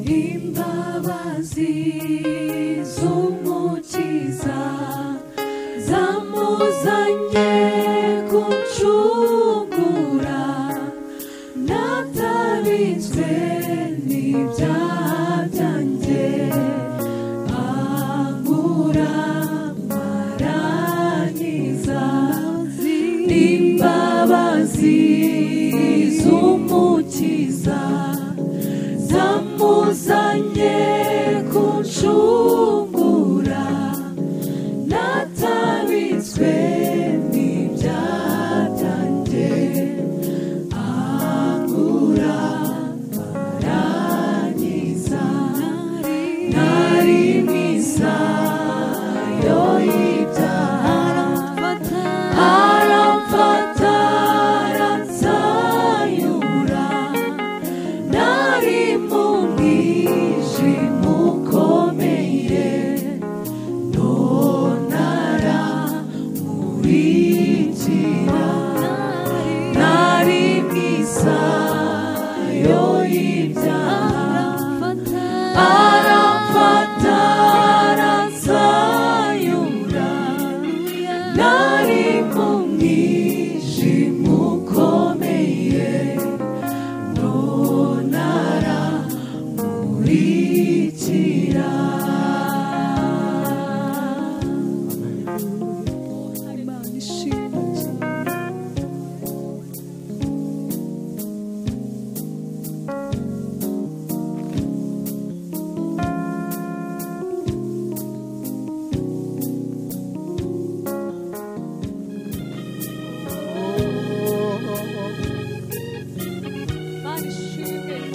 imbabazi z'umukiza zamuzanye kuncungura natabitswe n'ibyaha byanjye ankura marangiza imbabazi z'umukiza zamuzanye kuncungura natabitswe n'ibyaha byanjye ankura marangiza nari mwiza yo y'ibyaha aramfata aransayura nari mu mwijima ukomeye none aramurikira nari mwiza yo y'ibyaha aramfata aransayura nari mu mwijima ukomeye none aramurikira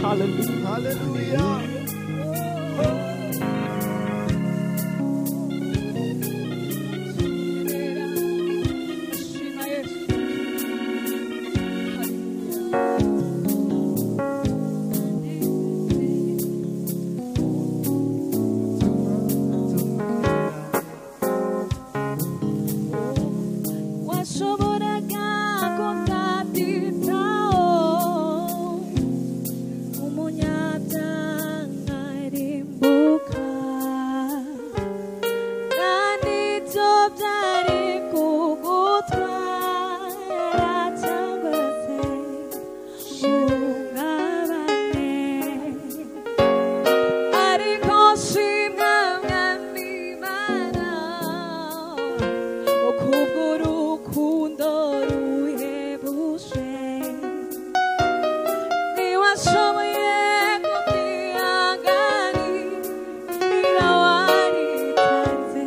Hallelujah. Hallelujah. washoboraga kutatitaho umunyabyaha arimbuka kandi ibyo byari kugutwara cyangwa se guhungabane ariko shimwa mwami Imana kubw'urukundo ruhebuje ntiwashoboye kubyihanganira waritanze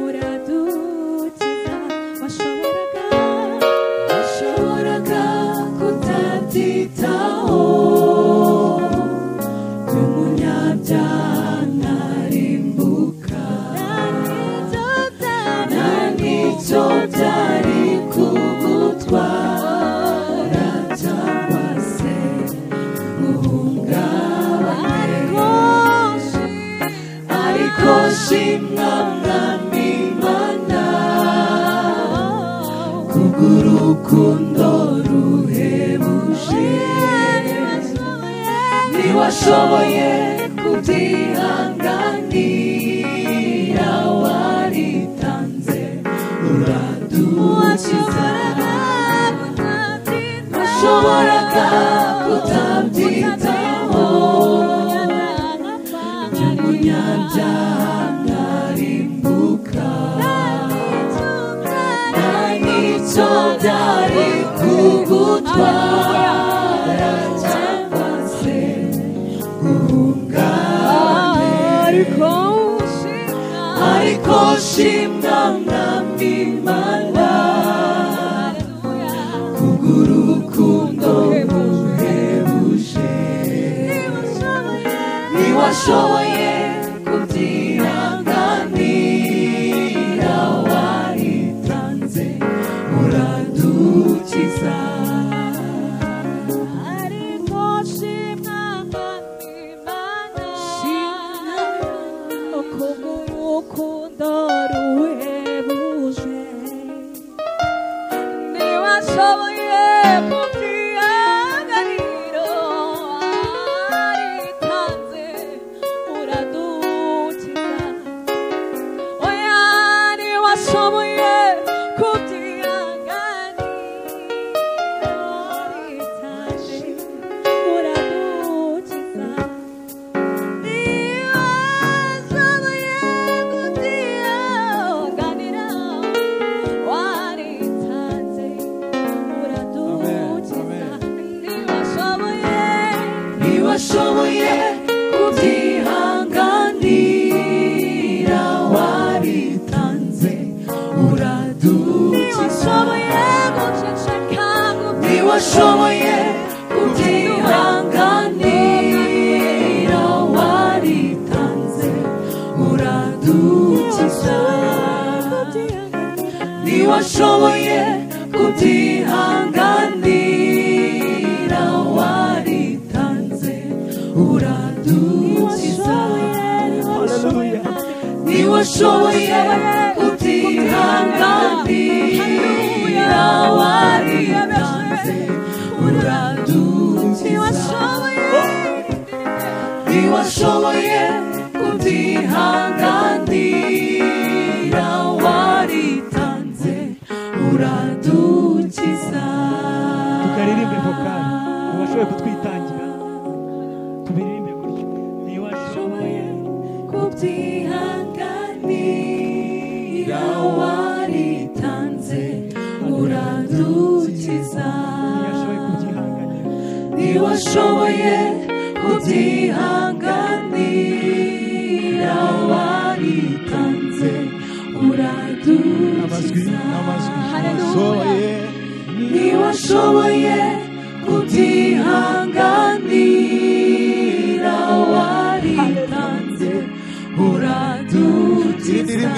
uradukiza washoboraga kutabyitaho umunyabyaha arimbuka nta n'icyo byari kugutwara cyangwa se guhungabana ariko shimwa mwami Imana kubw'urukundo ruhebuje ntiwashoboye kubyihanganira waritanze uradukiza washoboraga kutabyitaho umunyabyaha arimbuka nta n'icyo byari kugutwara cyangwa se guhungabana ariko shimwa mwami Imana kubw'urukundo ruhebuje ntiwashoboye kubyihanganira waritanze uradukiza ariko shimwa mwami Imana kubw'urukundo ruhebuje ntiwashoboye kubyihanganira waritanze ntiwashoboye kubyihanganira waritanze uradukiza ntiwashoboye kubyihanganira waritanze uradukiza ntiwashoboye kubyihanganira waritanze uradukiza ntiwashoboye kubyihanganira waritanze uradukiza ntiwashoboye kubyihanganira waritanze uradukiza tukaririmbe vokali ntiwashoboye kutwitangira tubiririmbe gutyo ntiwashoboye kubyihanganira waritanze uradukiza ntiwashoboye kubyihanganira waritanze uradukiza ntiwashoboye kubyihanganira waritanze uradukiza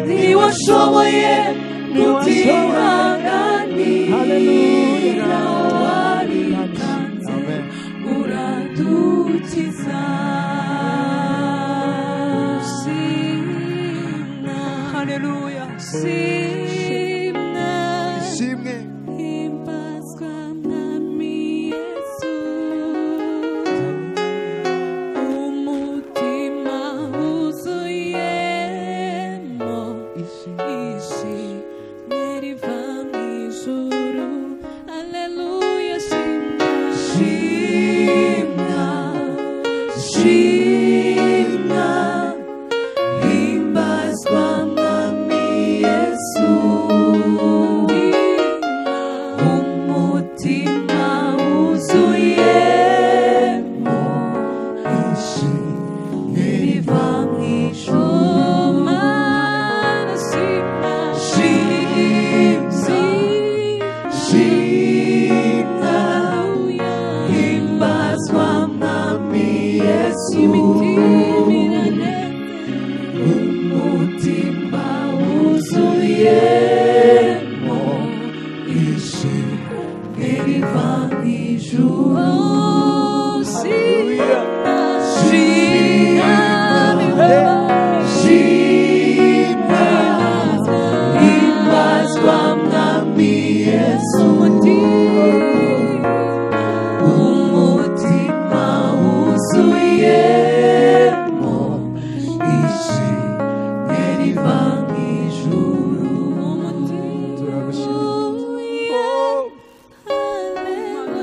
ntiwashoboye kubyihanganira waritanze uradukiza simna haleluya simna ishimwe himbazwa mwami Yesu umutima wuzuyemo ishimwe riva mu ijuru haleluya simna simna simna himbazwa mwami Yesu umutima wuzuyemo ishimwe riva mu ijuru mana simna simna himbazwa mwami Yesu umutima wuzuyemo ishimwe riva mu ijuru simna simna himbazwa mwami Yesu umutima wuzuyemo ishimwe riva mu ijuru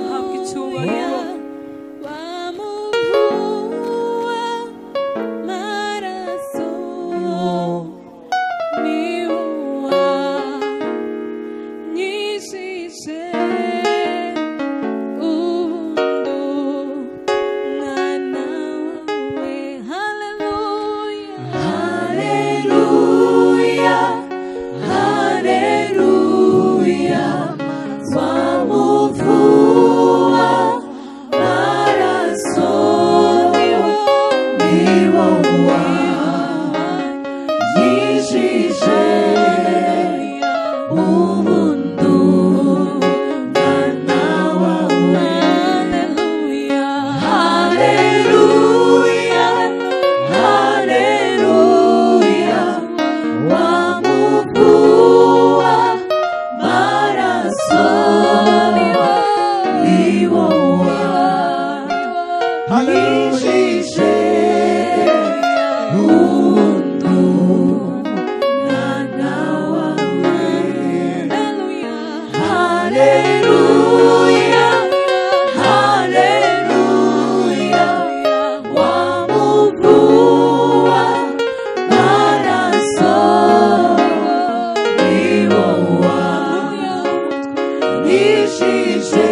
habwa icyubahiro wamuvuwa maraso niwa nyishije ubundu mwana wawe haleluya haleluya haleluya wamuvuwa maraso niwo wanyishije ubundu mwana wawe haleluya haleluya wamuvuwa maraso niwo wanyishije ubundu mwana wawe haleluya haleluya wamuvuwa maraso niwo wanyishije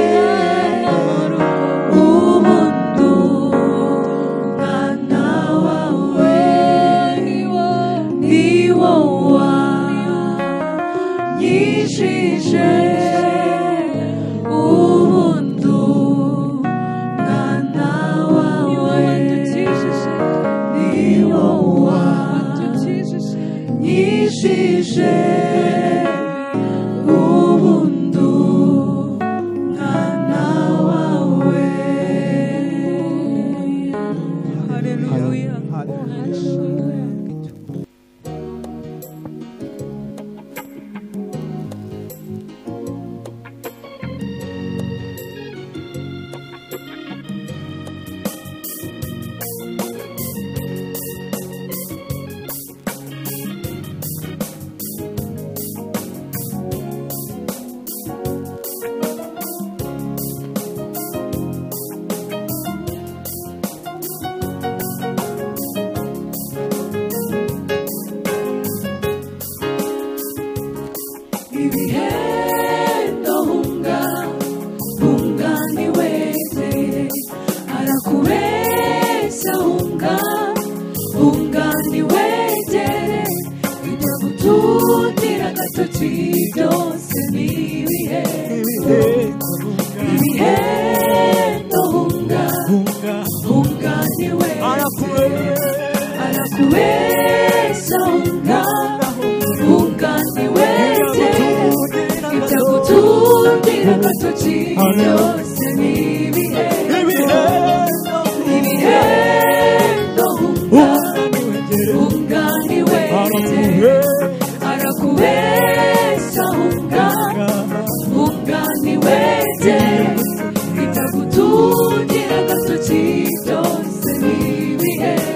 arakubesha unga ni wete ibyagutundira agatoki byose ni ibihendo unga ni wete arakubesha unga ni wete ibyagutundira agatoki byose ni ibihendo.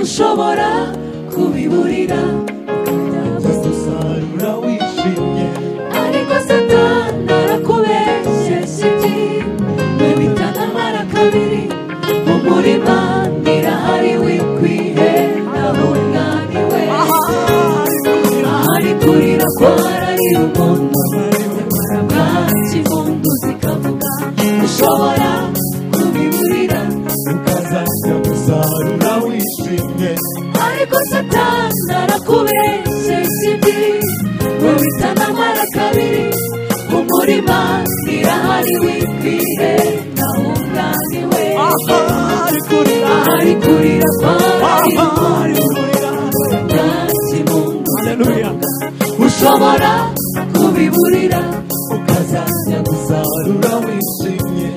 ushobora kubiburira uzasarura wishimye ariko satani arakubeshyeshya iti we bitanamara kabiri mu murima nirahari wikwiheraho unaniwe ahari kurira kwararira umuntu nyamara bwaki impundu zikavuga ushobora kubiburira ukazajya gusarura wishimye ariko satani arakubeshyeshya iti we bitanamara kabiri mu murima nirahari wikwiheraho unaniwe ahari kurira kwararira bwaki impundu ushobora kubiburira ukazajya gusarura wishimye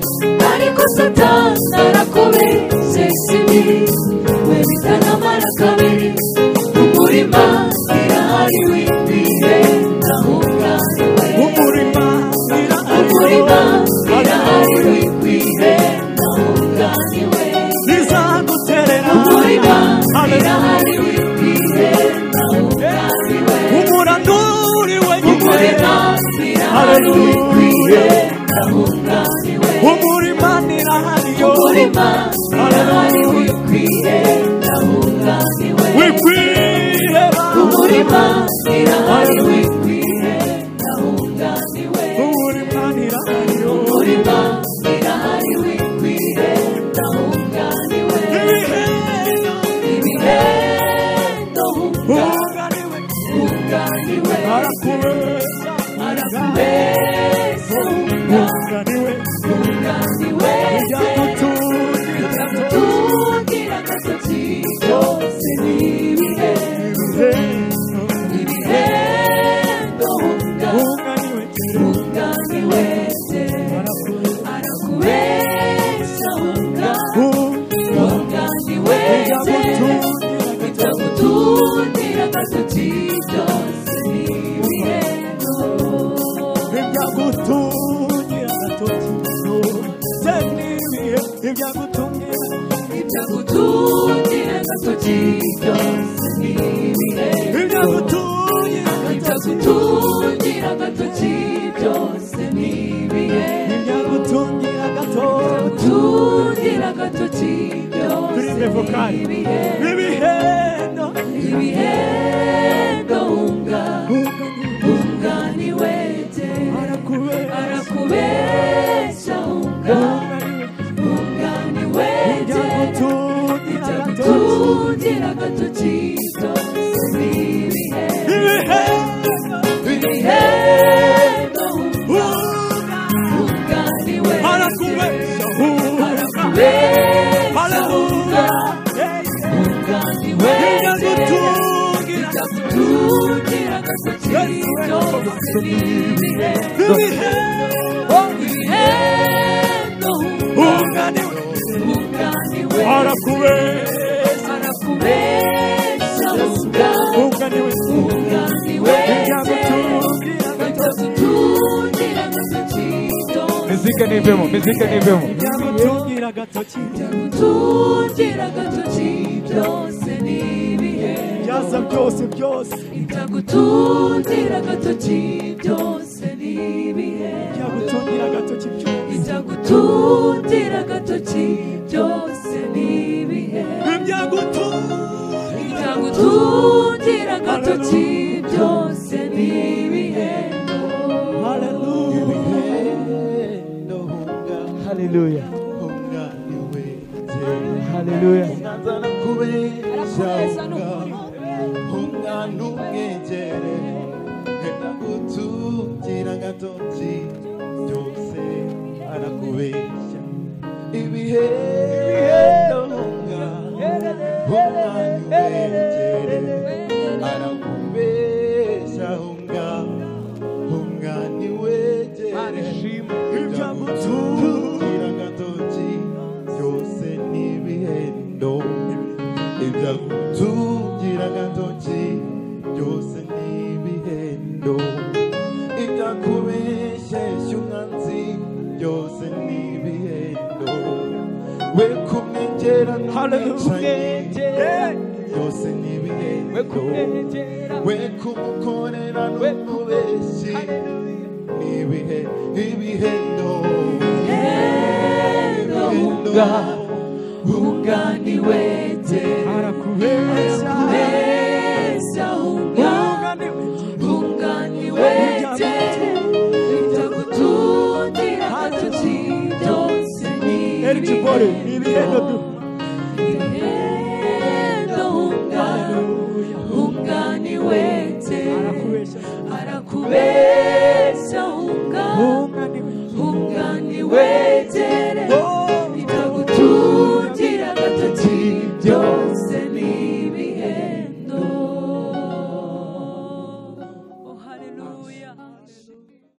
ariko satani arakubeshyeshya iti we bitanamara kabiri mu murima nirahari wikwiheraho unaniwe umurima nirahari wikwiheraho unaniwe rizaguterera umurima nirahari wikwiheraho unaniwe umuranduri umurima nirahari wikwiheraho unaniwe umurima nirahariyo umurima nirahari wikwiheraho unaniwe wikwihera umurima nirahari wikwiheraho unaniwe umurima nirahariyo umurima nirahari wikwiheraho unaniwe ibihendo unganiwe arakubesha arakubesha unganiwe unganiwe ibyagutundira agatoki byose ni ibihendo unganiwe arakubesha unganiwe ibyagutundira agatoki byose ni ibihendo ibyagutungira agatoki byose ni ibihendo ibyagutundira agatoki byose ni ibihendo ibyagutungira ibyagutundira agatoki byose ni ibihendo ibyagutungira agatoki tundira agatoki byose turinde vokali ni ibihendo ibihendo ibihendo unganiwe arakubesha unganiwe ibyagutundira agatoki byose ni ibihendo ibihendo unganiwe arakubesha unganiwe ibyagutundira agatoki byose ni ibihendo ibihendo unganiwe arakubesha unganiwe ibyagutundira agatoki byose mizika nivemo ibyagutungira agatoki ibyagutundira agatoki byose ni ibihendo byaza byose ibyagutundira agatoki byose ni ibihendo ibyagutundira agatoki byose n'ibihe ibyagutundira agatoki byose n'ibihendo. Hallelujah. Hallelujah. Hallelujah.